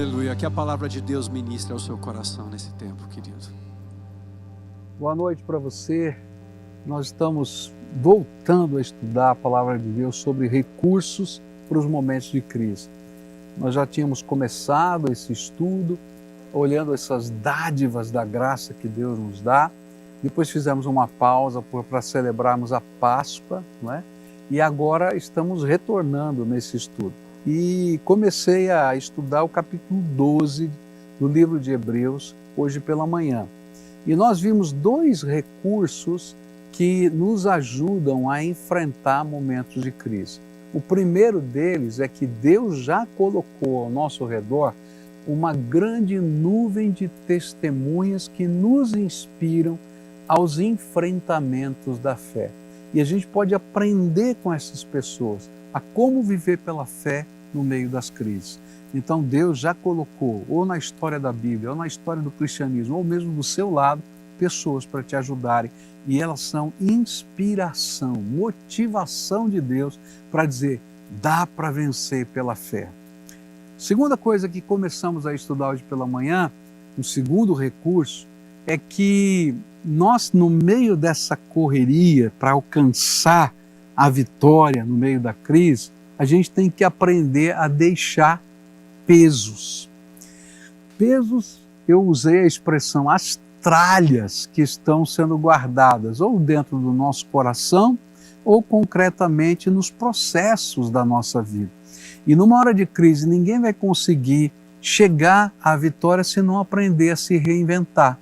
Aleluia, que a palavra de Deus ministre ao seu coração nesse tempo, querido. Boa noite para você. Nós estamos voltando a estudar a palavra de Deus sobre recursos para os momentos de crise. Nós já tínhamos começado esse estudo, olhando essas dádivas da graça que Deus nos dá. Depois fizemos uma pausa para celebrarmos a Páscoa, não é? E agora estamos retornando nesse estudo. E comecei a estudar o capítulo 12 do livro de Hebreus, hoje pela manhã. E nós vimos dois recursos que nos ajudam a enfrentar momentos de crise. O primeiro deles é que Deus já colocou ao nosso redor uma grande nuvem de testemunhas que nos inspiram aos enfrentamentos da fé. E a gente pode aprender com essas pessoas a como viver pela fé no meio das crises. Então Deus já colocou, ou na história da Bíblia, ou na história do cristianismo, ou mesmo do seu lado, pessoas para te ajudarem. E elas são inspiração, motivação de Deus para dizer, dá para vencer pela fé. Segunda coisa que começamos a estudar hoje pela manhã, um segundo recurso, é que nós, no meio dessa correria para alcançar a vitória no meio da crise, a gente tem que aprender a deixar pesos. Pesos, eu usei a expressão, as tralhas que estão sendo guardadas, ou dentro do nosso coração, ou concretamente nos processos da nossa vida. E numa hora de crise, ninguém vai conseguir chegar à vitória se não aprender a se reinventar.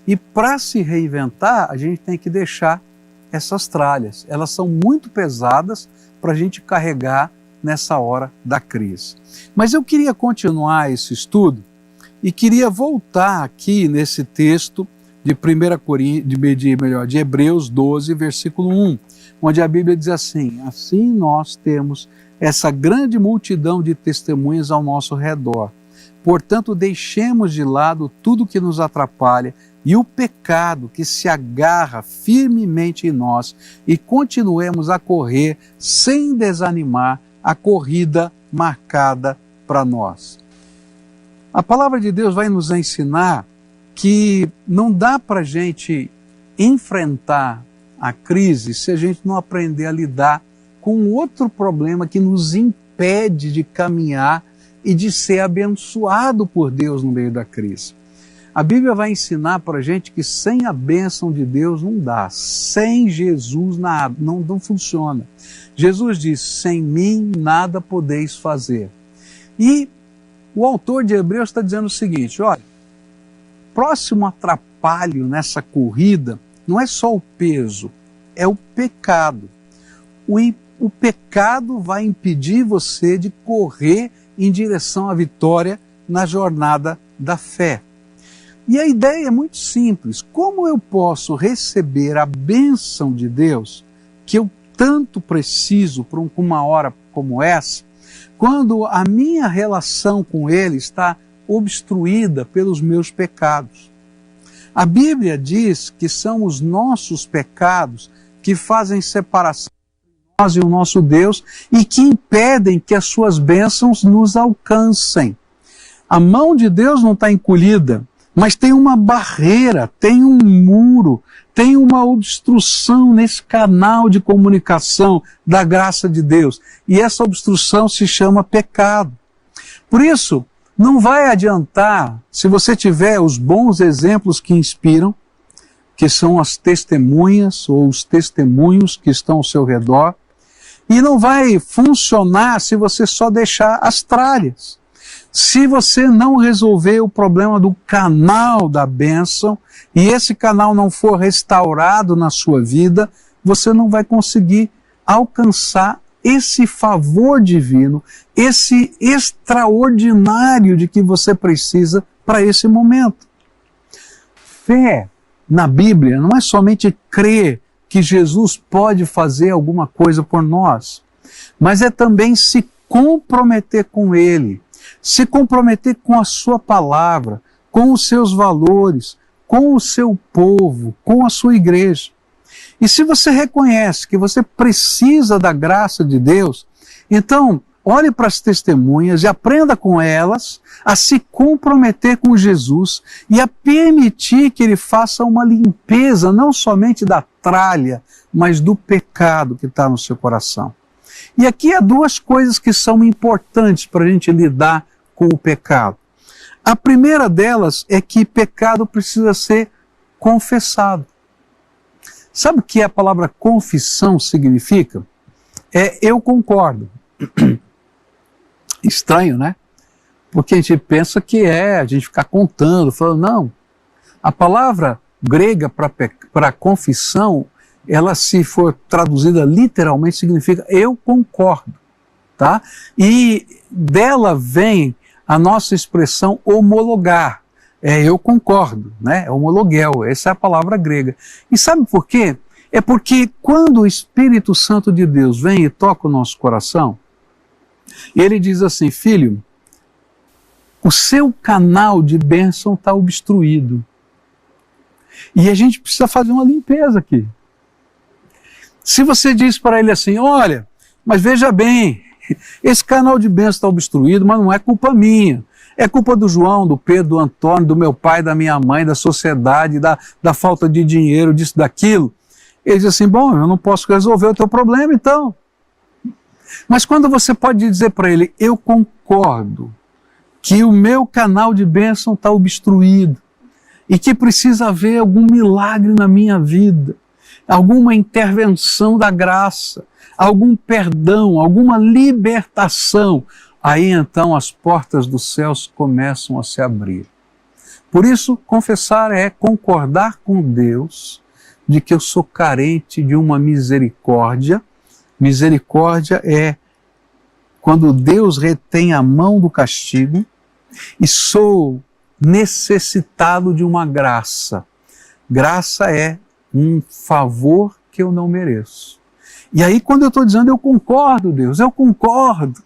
E para se reinventar, a gente tem que deixar essas tralhas. Elas são muito pesadas para a gente carregar nessa hora da crise. Mas eu queria continuar esse estudo e queria voltar aqui nesse texto de de Hebreus 12, versículo 1, onde a Bíblia diz assim, assim nós temos essa grande multidão de testemunhas ao nosso redor. Portanto, deixemos de lado tudo que nos atrapalha e o pecado que se agarra firmemente em nós e continuemos a correr sem desanimar a corrida marcada para nós. A palavra de Deus vai nos ensinar que não dá para a gente enfrentar a crise se a gente não aprender a lidar com outro problema que nos impede de caminhar e de ser abençoado por Deus no meio da crise. A Bíblia vai ensinar para a gente que sem a bênção de Deus não dá, sem Jesus nada, não funciona. Jesus diz, sem mim nada podeis fazer. E o autor de Hebreus está dizendo o seguinte, olha, próximo atrapalho nessa corrida não é só o peso, é o pecado. O pecado vai impedir você de correr em direção à vitória na jornada da fé. E a ideia é muito simples. Como eu posso receber a bênção de Deus, que eu tanto preciso para uma hora como essa, quando a minha relação com Ele está obstruída pelos meus pecados? A Bíblia diz que são os nossos pecados que fazem separação entre nós e o nosso Deus e que impedem que as suas bênçãos nos alcancem. A mão de Deus não está encolhida, mas tem uma barreira, tem um muro, tem uma obstrução nesse canal de comunicação da graça de Deus. E essa obstrução se chama pecado. Por isso, não vai adiantar, se você tiver os bons exemplos que inspiram, que são as testemunhas ou os testemunhos que estão ao seu redor, e não vai funcionar se você só deixar as tralhas. Se você não resolver o problema do canal da bênção, e esse canal não for restaurado na sua vida, você não vai conseguir alcançar esse favor divino, esse extraordinário de que você precisa para esse momento. Fé na Bíblia não é somente crer que Jesus pode fazer alguma coisa por nós, mas é também se comprometer com Ele, se comprometer com a sua palavra, com os seus valores, com o seu povo, com a sua igreja. E se você reconhece que você precisa da graça de Deus, então olhe para as testemunhas e aprenda com elas a se comprometer com Jesus e a permitir que ele faça uma limpeza, não somente da tralha, mas do pecado que está no seu coração. E aqui há duas coisas que são importantes para a gente lidar com o pecado. A primeira delas é que pecado precisa ser confessado. Sabe o que a palavra confissão significa? Eu concordo. Estranho, né? Porque a gente pensa que a gente ficar contando, falando, não. A palavra grega para confissão, ela, se for traduzida literalmente, significa eu concordo, tá? E dela vem a nossa expressão homologar. Eu concordo, né? Homologuel, essa é a palavra grega. E sabe por quê? É porque quando o Espírito Santo de Deus vem e toca o nosso coração, ele diz assim, filho, o seu canal de bênção está obstruído. E a gente precisa fazer uma limpeza aqui. Se você diz para ele assim, olha, mas veja bem, esse canal de bênção está obstruído, mas não é culpa minha. É culpa do João, do Pedro, do Antônio, do meu pai, da minha mãe, da sociedade, da falta de dinheiro, disso, daquilo. Ele diz assim, bom, eu não posso resolver o teu problema, então. Mas quando você pode dizer para ele, eu concordo que o meu canal de bênção está obstruído e que precisa haver algum milagre na minha vida, alguma intervenção da graça, algum perdão, alguma libertação, aí então as portas dos céus começam a se abrir. Por isso, confessar é concordar com Deus de que eu sou carente de uma misericórdia. Misericórdia é quando Deus retém a mão do castigo e sou necessitado de uma graça. Graça é um favor que eu não mereço. E aí quando eu estou dizendo eu concordo, Deus, eu concordo,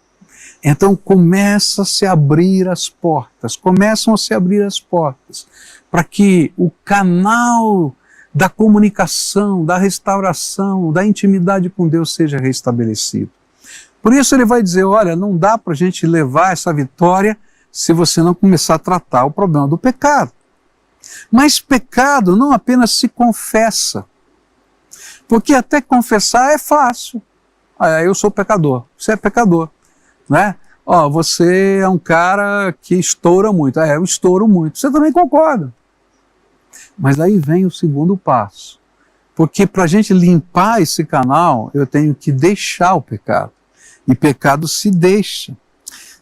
então começam a se abrir as portas para que o canal da comunicação, da restauração, da intimidade com Deus seja restabelecido. Por isso ele vai dizer, olha, não dá para a gente levar essa vitória se você não começar a tratar o problema do pecado. Mas pecado não apenas se confessa, porque até confessar é fácil. Eu sou pecador, você é pecador, né? Você é um cara que estoura muito. Eu estouro muito. Você também concorda. Mas aí vem o segundo passo. Porque para a gente limpar esse canal, eu tenho que deixar o pecado. E pecado se deixa.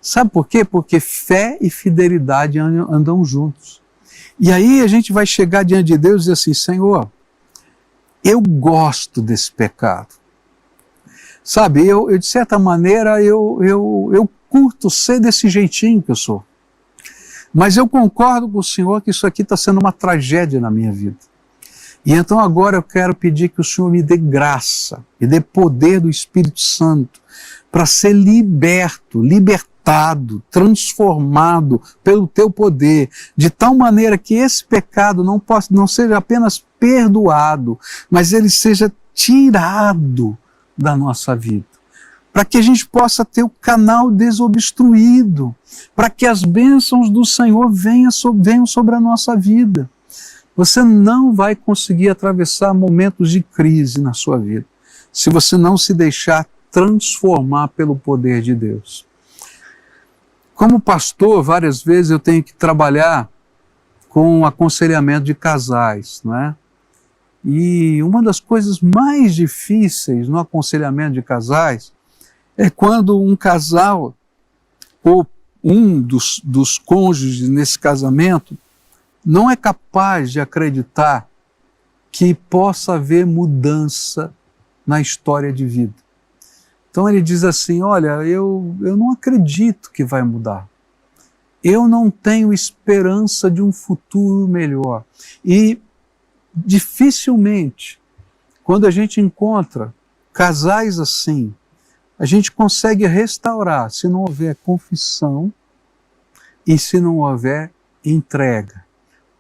Sabe por quê? Porque fé e fidelidade andam juntos. E aí a gente vai chegar diante de Deus e dizer assim, Senhor, eu gosto desse pecado. Sabe, eu de certa maneira, eu curto ser desse jeitinho que eu sou. Mas eu concordo com o Senhor que isso aqui está sendo uma tragédia na minha vida. E então agora eu quero pedir que o Senhor me dê graça, me dê poder do Espírito Santo para ser libertado, transformado pelo teu poder, de tal maneira que esse pecado não seja apenas perdoado, mas ele seja tirado da nossa vida. Para que a gente possa ter o canal desobstruído, para que as bênçãos do Senhor venham sobre a nossa vida. Você não vai conseguir atravessar momentos de crise na sua vida, se você não se deixar transformar pelo poder de Deus. Como pastor, várias vezes eu tenho que trabalhar com aconselhamento de casais, né? E uma das coisas mais difíceis no aconselhamento de casais é quando um casal, ou um dos cônjuges nesse casamento, não é capaz de acreditar que possa haver mudança na história de vida. Então ele diz assim, olha, eu não acredito que vai mudar. Eu não tenho esperança de um futuro melhor. E dificilmente, quando a gente encontra casais assim, a gente consegue restaurar se não houver confissão e se não houver entrega,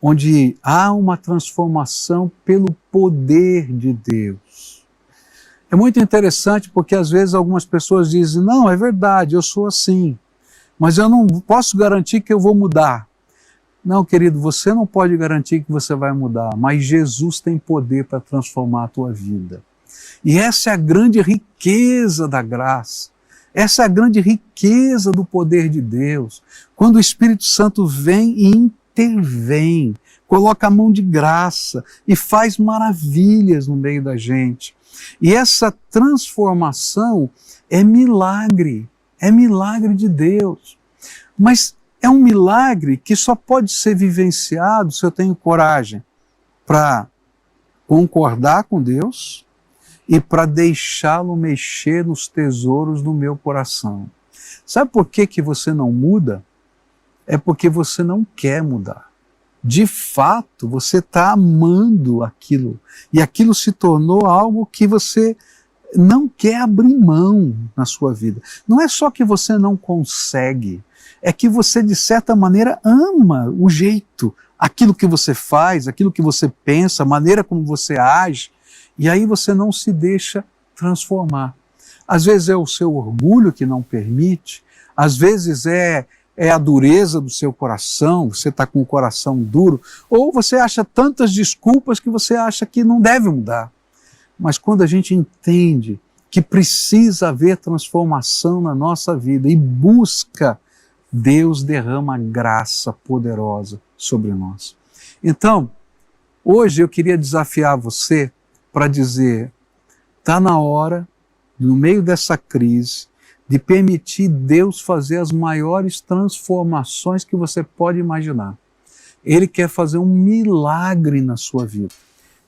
onde há uma transformação pelo poder de Deus. É muito interessante porque às vezes algumas pessoas dizem, não, é verdade, eu sou assim, mas eu não posso garantir que eu vou mudar. Não, querido, você não pode garantir que você vai mudar, mas Jesus tem poder para transformar a tua vida. E essa é a grande riqueza da graça. Essa é a grande riqueza do poder de Deus. Quando o Espírito Santo vem e intervém, coloca a mão de graça e faz maravilhas no meio da gente. E essa transformação é milagre de Deus. Mas é um milagre que só pode ser vivenciado se eu tenho coragem para concordar com Deus e para deixá-lo mexer nos tesouros do meu coração. Sabe por que você não muda? É porque você não quer mudar. De fato, você está amando aquilo, e aquilo se tornou algo que você não quer abrir mão na sua vida. Não é só que você não consegue, é que você, de certa maneira, ama o jeito, aquilo que você faz, aquilo que você pensa, a maneira como você age, e aí você não se deixa transformar. Às vezes é o seu orgulho que não permite, às vezes é a dureza do seu coração, você está com o coração duro, ou você acha tantas desculpas que você acha que não deve mudar. Mas quando a gente entende que precisa haver transformação na nossa vida e busca, Deus derrama graça poderosa sobre nós. Então, hoje eu queria desafiar você para dizer, está na hora, no meio dessa crise, de permitir Deus fazer as maiores transformações que você pode imaginar. Ele quer fazer um milagre na sua vida.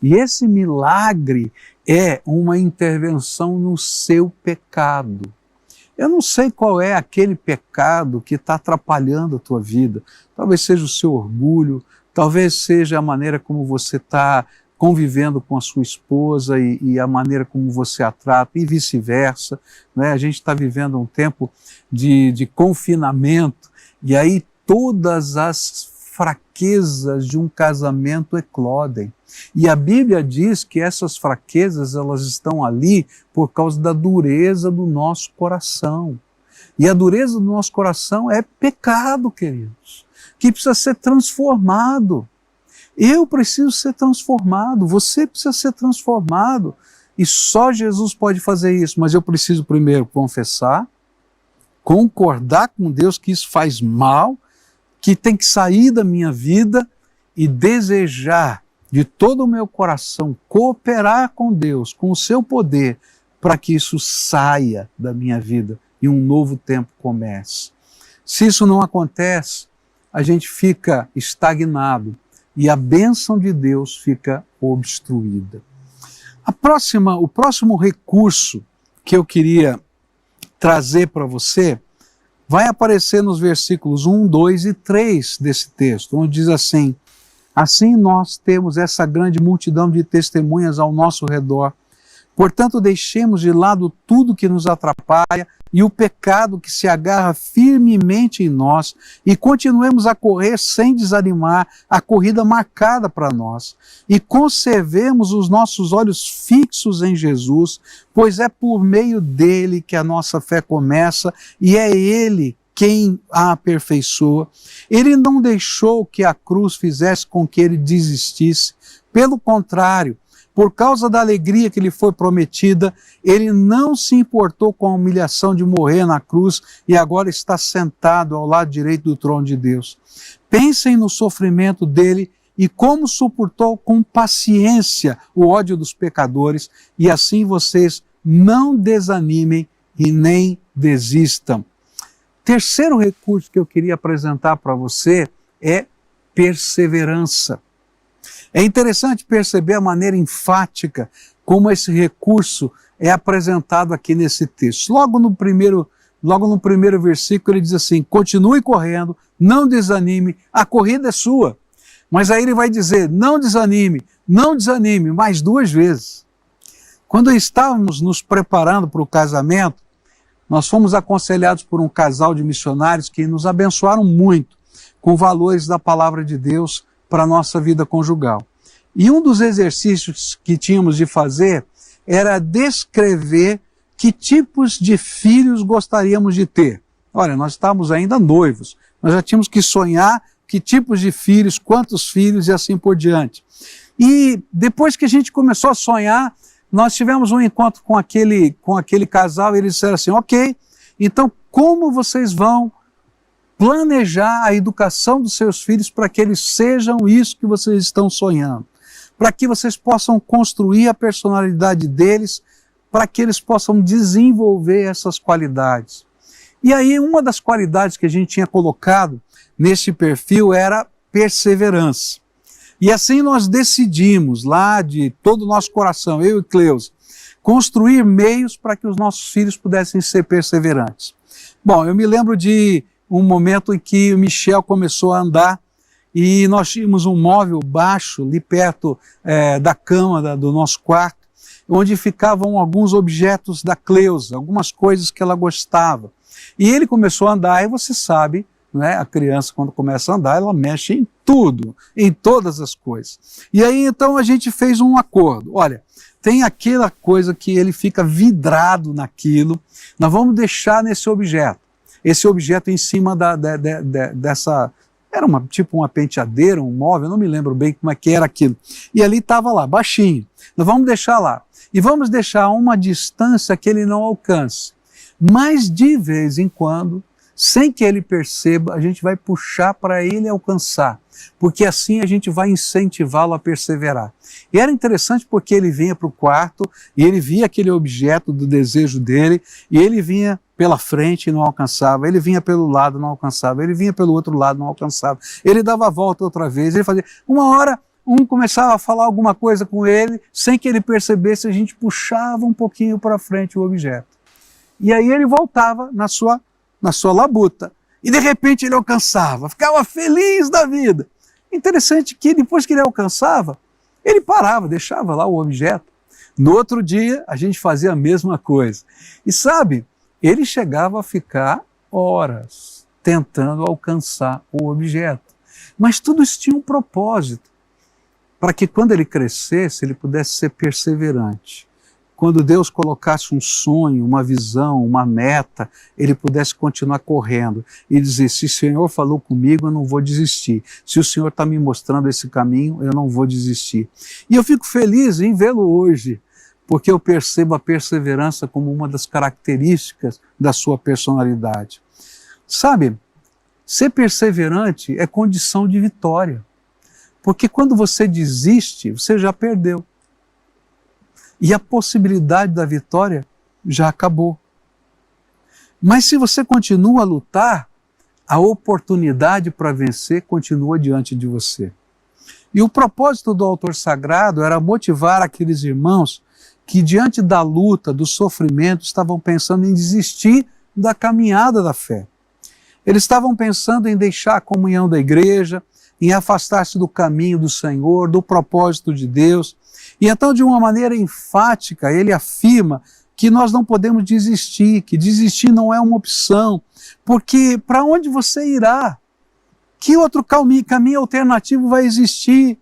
E esse milagre é uma intervenção no seu pecado. Eu não sei qual é aquele pecado que está atrapalhando a tua vida. Talvez seja o seu orgulho, talvez seja a maneira como você está convivendo com a sua esposa e a maneira como você a trata e vice-versa, né? A gente está vivendo um tempo de confinamento e aí todas as fraquezas de um casamento eclodem. E a Bíblia diz que essas fraquezas elas estão ali por causa da dureza do nosso coração. E a dureza do nosso coração é pecado, queridos, que precisa ser transformado. Eu preciso ser transformado, você precisa ser transformado. E só Jesus pode fazer isso, mas eu preciso primeiro confessar, concordar com Deus que isso faz mal, que tem que sair da minha vida e desejar de todo o meu coração cooperar com Deus, com o seu poder, para que isso saia da minha vida e um novo tempo comece. Se isso não acontece, a gente fica estagnado e a bênção de Deus fica obstruída. O próximo recurso que eu queria trazer para você vai aparecer nos versículos 1, 2 e 3 desse texto, onde diz assim: assim nós temos essa grande multidão de testemunhas ao nosso redor. Portanto, deixemos de lado tudo que nos atrapalha e o pecado que se agarra firmemente em nós e continuemos a correr sem desanimar a corrida marcada para nós. E conservemos os nossos olhos fixos em Jesus, pois é por meio dele que a nossa fé começa e é ele quem a aperfeiçoa. Ele não deixou que a cruz fizesse com que ele desistisse. Pelo contrário, por causa da alegria que lhe foi prometida, ele não se importou com a humilhação de morrer na cruz e agora está sentado ao lado direito do trono de Deus. Pensem no sofrimento dele e como suportou com paciência o ódio dos pecadores, e assim vocês não desanimem e nem desistam. Terceiro recurso que eu queria apresentar para você é perseverança. É interessante perceber a maneira enfática como esse recurso é apresentado aqui nesse texto. Logo no primeiro versículo ele diz assim: continue correndo, não desanime, a corrida é sua. Mas aí ele vai dizer: não desanime, mais 2 vezes. Quando estávamos nos preparando para o casamento, nós fomos aconselhados por um casal de missionários que nos abençoaram muito com valores da palavra de Deus para a nossa vida conjugal. E um dos exercícios que tínhamos de fazer era descrever que tipos de filhos gostaríamos de ter. Olha, nós estávamos ainda noivos, nós já tínhamos que sonhar que tipos de filhos, quantos filhos e assim por diante. E depois que a gente começou a sonhar, nós tivemos um encontro com aquele casal e eles disseram assim, ok, então como vocês vão planejar a educação dos seus filhos para que eles sejam isso que vocês estão sonhando? Para que vocês possam construir a personalidade deles, para que eles possam desenvolver essas qualidades. E aí uma das qualidades que a gente tinha colocado nesse perfil era perseverança. E assim nós decidimos, lá de todo o nosso coração, eu e Cleusa, construir meios para que os nossos filhos pudessem ser perseverantes. Bom, eu me lembro de um momento em que o Michel começou a andar e nós tínhamos um móvel baixo ali perto da cama do nosso quarto, onde ficavam alguns objetos da Cleusa, algumas coisas que ela gostava. E ele começou a andar, e você sabe, né, a criança quando começa a andar, ela mexe em tudo, em todas as coisas. E aí então a gente fez um acordo, olha, tem aquela coisa que ele fica vidrado naquilo, nós vamos deixar nesse objeto, esse objeto em cima dessa, era tipo uma penteadeira, um móvel, não me lembro bem como é que era aquilo. E ali estava lá, baixinho, nós vamos deixar lá. E vamos deixar a uma distância que ele não alcance. Mas de vez em quando, sem que ele perceba, a gente vai puxar para ele alcançar, porque assim a gente vai incentivá-lo a perseverar. E era interessante porque ele vinha para o quarto e ele via aquele objeto do desejo dele e ele vinha pela frente e não alcançava, ele vinha pelo lado, não alcançava, ele vinha pelo outro lado, não alcançava, ele dava a volta outra vez, ele fazia, uma hora um começava a falar alguma coisa com ele, sem que ele percebesse, a gente puxava um pouquinho para frente o objeto. E aí ele voltava na sua labuta. E de repente ele alcançava, ficava feliz da vida. Interessante que depois que ele alcançava, ele parava, deixava lá o objeto. No outro dia, a gente fazia a mesma coisa. E sabe, ele chegava a ficar horas tentando alcançar o objeto. Mas tudo isso tinha um propósito, para que quando ele crescesse, ele pudesse ser perseverante. Quando Deus colocasse um sonho, uma visão, uma meta, ele pudesse continuar correndo e dizer, se o Senhor falou comigo, eu não vou desistir. Se o Senhor está me mostrando esse caminho, eu não vou desistir. E eu fico feliz em vê-lo hoje, porque eu percebo a perseverança como uma das características da sua personalidade. Sabe, ser perseverante é condição de vitória. Porque quando você desiste, você já perdeu. E a possibilidade da vitória já acabou. Mas se você continua a lutar, a oportunidade para vencer continua diante de você. E o propósito do autor sagrado era motivar aqueles irmãos que diante da luta, do sofrimento, estavam pensando em desistir da caminhada da fé. Eles estavam pensando em deixar a comunhão da igreja, em afastar-se do caminho do Senhor, do propósito de Deus. E então, de uma maneira enfática, ele afirma que nós não podemos desistir, que desistir não é uma opção, porque para onde você irá? Que outro caminho alternativo vai existir?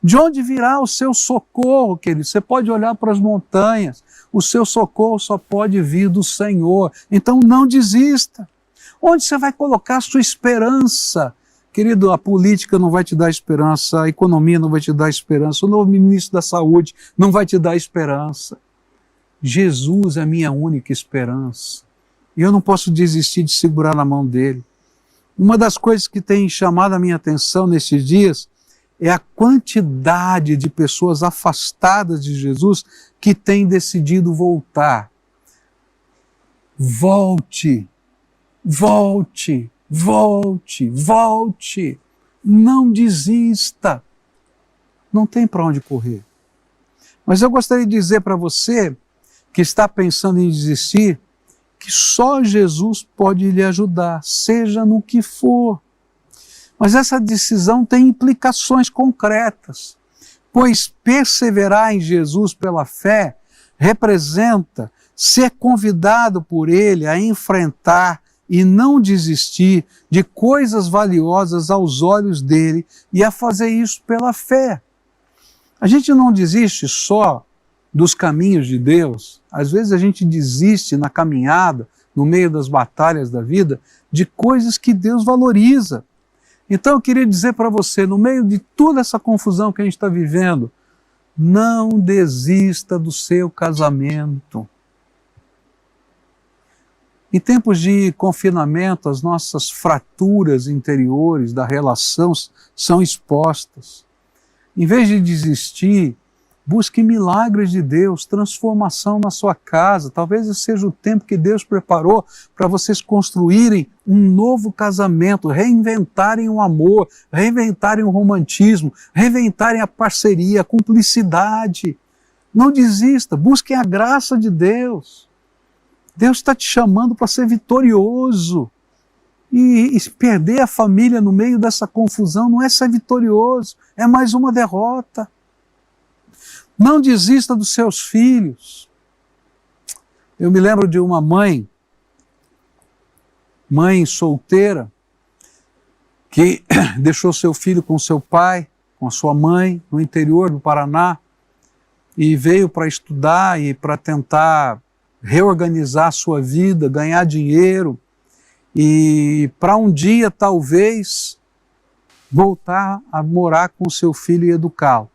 De onde virá o seu socorro, querido? Você pode olhar para as montanhas, o seu socorro só pode vir do Senhor. Então não desista. Onde você vai colocar a sua esperança? Querido, a política não vai te dar esperança, a economia não vai te dar esperança, o novo ministro da Saúde não vai te dar esperança. Jesus é a minha única esperança. E eu não posso desistir de segurar na mão dele. Uma das coisas que tem chamado a minha atenção nesses dias é a quantidade de pessoas afastadas de Jesus que têm decidido voltar. Volte, volte, volte, volte. Não desista. Não tem para onde correr. Mas eu gostaria de dizer para você que está pensando em desistir, que só Jesus pode lhe ajudar, seja no que for. Mas essa decisão tem implicações concretas, pois perseverar em Jesus pela fé representa ser convidado por Ele a enfrentar e não desistir de coisas valiosas aos olhos dele e a fazer isso pela fé. A gente não desiste só dos caminhos de Deus, às vezes a gente desiste na caminhada, no meio das batalhas da vida, de coisas que Deus valoriza. Então eu queria dizer para você, no meio de toda essa confusão que a gente está vivendo, não desista do seu casamento. Em tempos de confinamento, as nossas fraturas interiores da relação são expostas. Em vez de desistir, busque milagres de Deus, transformação na sua casa. Talvez esse seja o tempo que Deus preparou para vocês construírem um novo casamento, reinventarem o amor, reinventarem o romantismo, reinventarem a parceria, a cumplicidade. Não desista, busquem a graça de Deus. Deus está te chamando para ser vitorioso. E perder a família no meio dessa confusão não é ser vitorioso, é mais uma derrota. Não desista dos seus filhos. Eu me lembro de uma mãe solteira, que deixou seu filho com seu pai, com a sua mãe, no interior do Paraná, e veio para estudar e para tentar reorganizar a sua vida, ganhar dinheiro, e para um dia, talvez, voltar a morar com seu filho e educá-lo.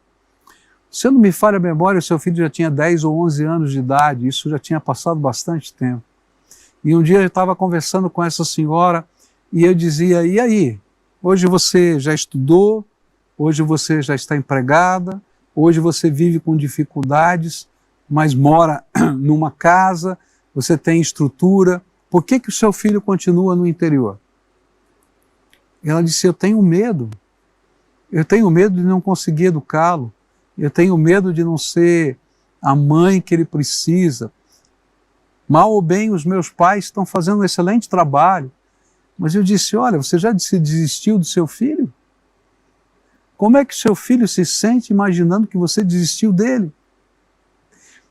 Se eu não me falha a memória, seu filho já tinha 10 ou 11 anos de idade, isso já tinha passado bastante tempo. E um dia eu estava conversando com essa senhora e eu dizia, e aí, hoje você já estudou, hoje você já está empregada, hoje você vive com dificuldades, mas mora numa casa, você tem estrutura, por que o seu filho continua no interior? Ela disse, eu tenho medo de não conseguir educá-lo, eu tenho medo de não ser a mãe que ele precisa. Mal ou bem, os meus pais estão fazendo um excelente trabalho, mas eu disse, olha, você já desistiu do seu filho? Como é que seu filho se sente imaginando que você desistiu dele?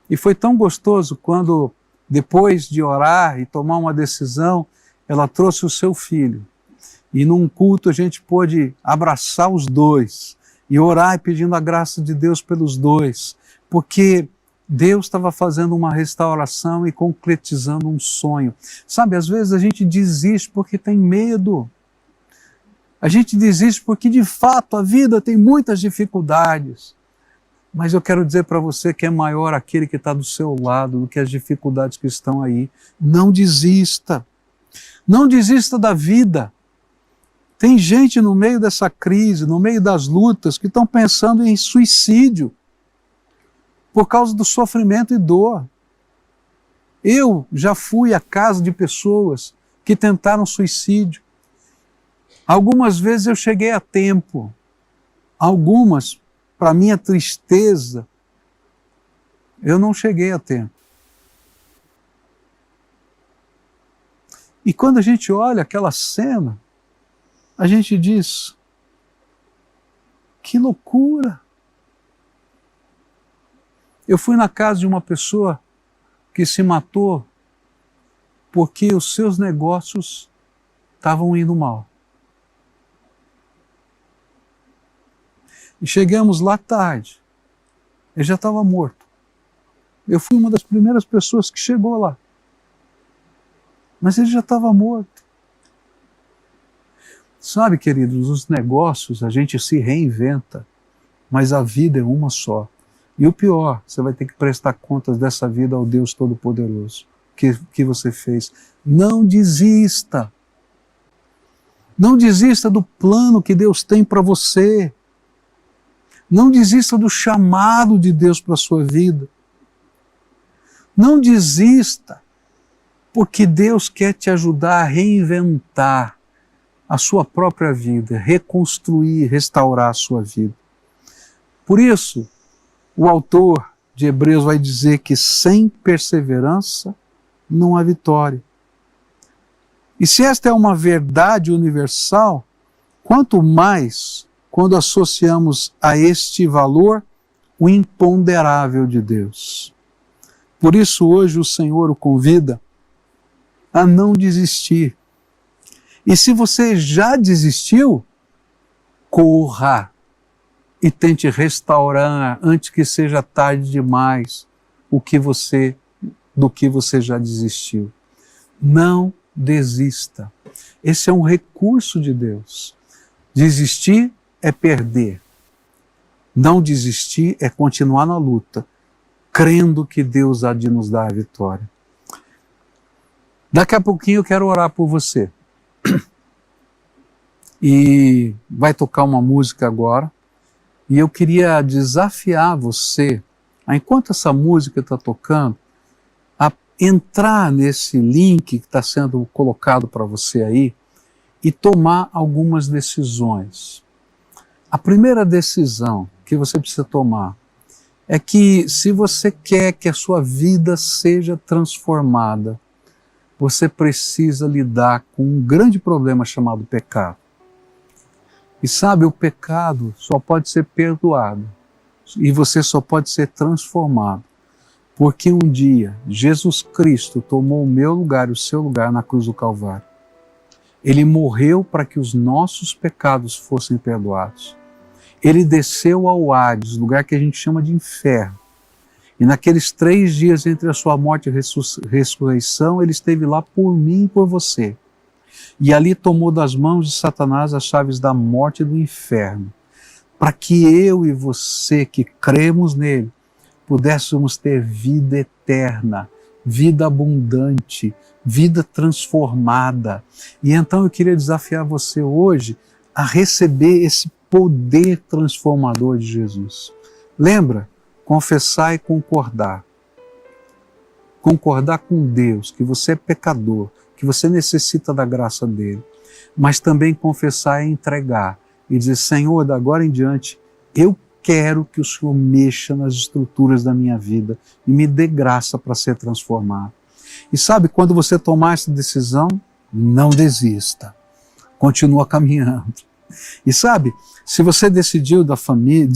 E foi tão gostoso quando, depois de orar e tomar uma decisão, ela trouxe o seu filho. E num culto a gente pôde abraçar os dois e orar e pedindo a graça de Deus pelos dois, porque Deus estava fazendo uma restauração e concretizando um sonho. Sabe, às vezes a gente desiste porque tem medo. A gente desiste porque, de fato, a vida tem muitas dificuldades. Mas eu quero dizer para você que é maior aquele que está do seu lado do que as dificuldades que estão aí. Não desista. Não desista da vida. Tem gente no meio dessa crise, no meio das lutas, que estão pensando em suicídio por causa do sofrimento e dor. Eu já fui à casa de pessoas que tentaram suicídio. Algumas vezes eu cheguei a tempo. Algumas, para minha tristeza, eu não cheguei a tempo. E quando a gente olha aquela cena, a gente diz, que loucura! Eu fui na casa de uma pessoa que se matou porque os seus negócios estavam indo mal. E chegamos lá tarde, ele já estava morto. Eu fui uma das primeiras pessoas que chegou lá. Mas ele já estava morto. Sabe, queridos, os negócios a gente se reinventa, mas a vida é uma só. E o pior, você vai ter que prestar contas dessa vida ao Deus Todo-Poderoso que você fez. Não desista. Não desista do plano que Deus tem para você. Não desista do chamado de Deus para a sua vida. Não desista, porque Deus quer te ajudar a reinventar a sua própria vida, reconstruir, restaurar a sua vida. Por isso, o autor de Hebreus vai dizer que sem perseverança não há vitória. E se esta é uma verdade universal, quanto mais quando associamos a este valor o imponderável de Deus. Por isso hoje o Senhor o convida a não desistir. E se você já desistiu, corra e tente restaurar antes que seja tarde demais. do que você já desistiu. Não desista. Esse é um recurso de Deus. Desistir é perder. Não desistir é continuar na luta, crendo que Deus há de nos dar a vitória. Daqui a pouquinho eu quero orar por você. E vai tocar uma música agora. E eu queria desafiar você, enquanto essa música está tocando, a entrar nesse link que está sendo colocado para você aí e tomar algumas decisões. A primeira decisão que você precisa tomar é que, se você quer que a sua vida seja transformada, você precisa lidar com um grande problema chamado pecado. E sabe, o pecado só pode ser perdoado e você só pode ser transformado porque um dia Jesus Cristo tomou o meu lugar e o seu lugar na cruz do Calvário. Ele morreu para que os nossos pecados fossem perdoados. Ele desceu ao Hades, lugar que a gente chama de inferno. E naqueles 3 dias entre a sua morte e ressurreição, ele esteve lá por mim e por você. E ali tomou das mãos de Satanás as chaves da morte e do inferno, para que eu e você que cremos nele, pudéssemos ter vida eterna, vida abundante, vida transformada. E então eu queria desafiar você hoje a receber esse poder transformador de Jesus. Lembra? Confessar e concordar. Concordar com Deus, que você é pecador, que você necessita da graça dele. Mas também confessar e entregar. E dizer, Senhor, da agora em diante, eu quero que o Senhor mexa nas estruturas da minha vida e me dê graça para ser transformado. E sabe, quando você tomar essa decisão, não desista. Continua caminhando. E sabe, se você desistiu da família,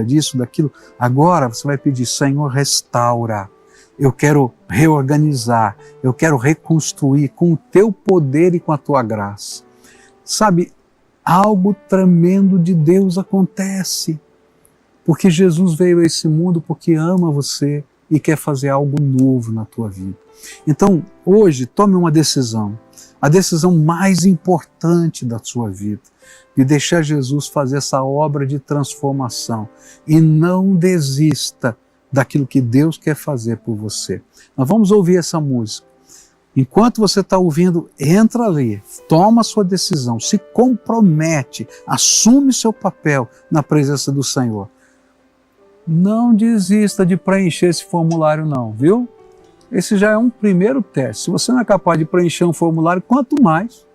disso, daquilo, agora você vai pedir, Senhor, restaura. Eu quero reorganizar, eu quero reconstruir com o teu poder e com a tua graça. Sabe, algo tremendo de Deus acontece, porque Jesus veio a esse mundo porque ama você e quer fazer algo novo na tua vida. Então, hoje, tome uma decisão, a decisão mais importante da sua vida, de deixar Jesus fazer essa obra de transformação e não desista daquilo que Deus quer fazer por você. Nós vamos ouvir essa música. Enquanto você está ouvindo, entra ali, toma a sua decisão, se compromete, assume seu papel na presença do Senhor. Não desista de preencher esse formulário não, viu? Esse já é um primeiro teste. Se você não é capaz de preencher um formulário, quanto mais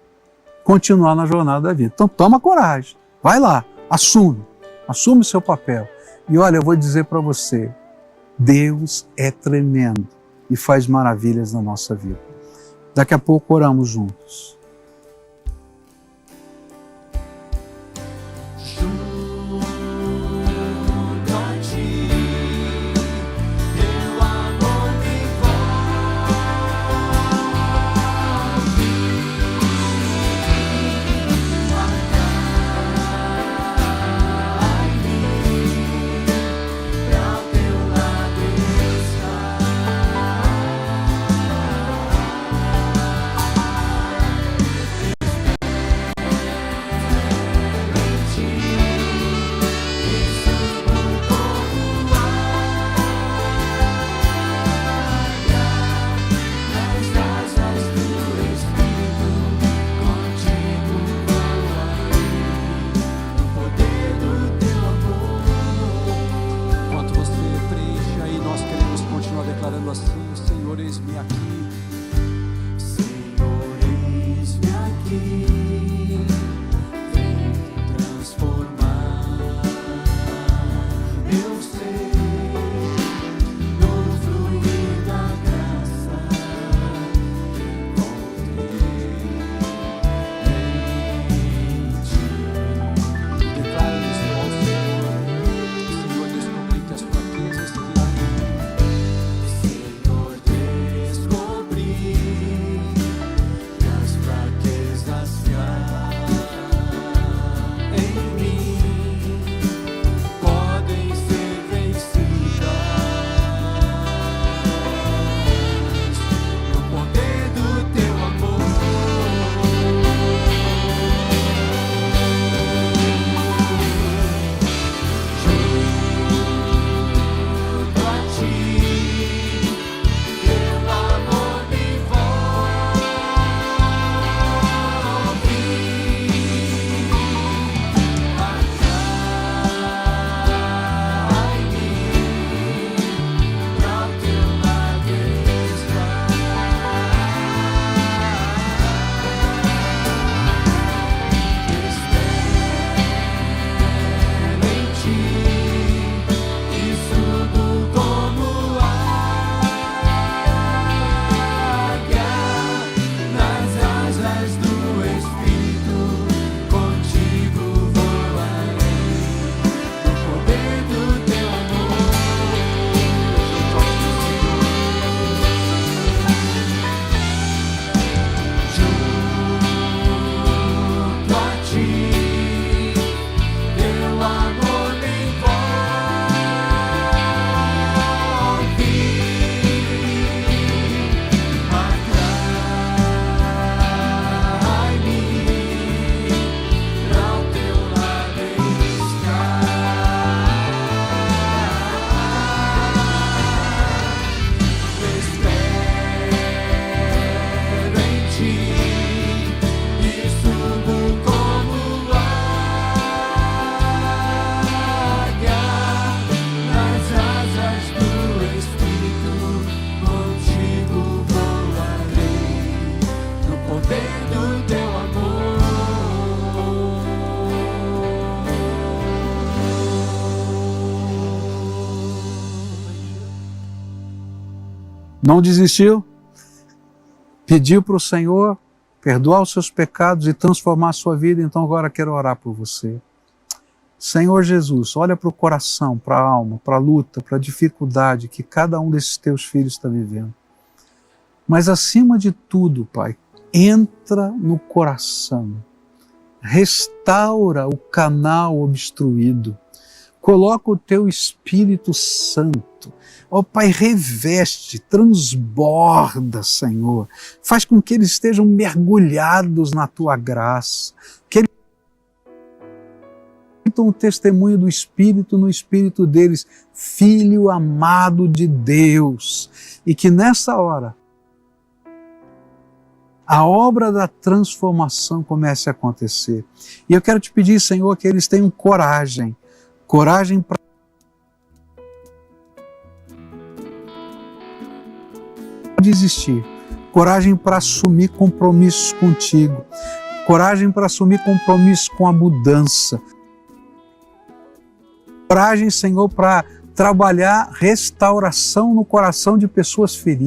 continuar na jornada da vida. Então toma coragem, vai lá, assume seu papel. E olha, eu vou dizer para você, Deus é tremendo e faz maravilhas na nossa vida. Daqui a pouco oramos juntos. Não desistiu? Pediu para o Senhor perdoar os seus pecados e transformar a sua vida? Então agora quero orar por você. Senhor Jesus, olha para o coração, para a alma, para a luta, para a dificuldade que cada um desses teus filhos está vivendo. Mas acima de tudo, Pai, entra no coração, restaura o canal obstruído, coloca o teu Espírito Santo. Ó Pai, reveste, transborda, Senhor. Faz com que eles estejam mergulhados na tua graça, que eles sintam o testemunho do Espírito no espírito deles, Filho amado de Deus. E que nessa hora, a obra da transformação comece a acontecer. E eu quero te pedir, Senhor, que eles tenham coragem para desistir, coragem para assumir compromissos contigo, coragem para assumir compromissos com a mudança, coragem, Senhor, para trabalhar restauração no coração de pessoas feridas.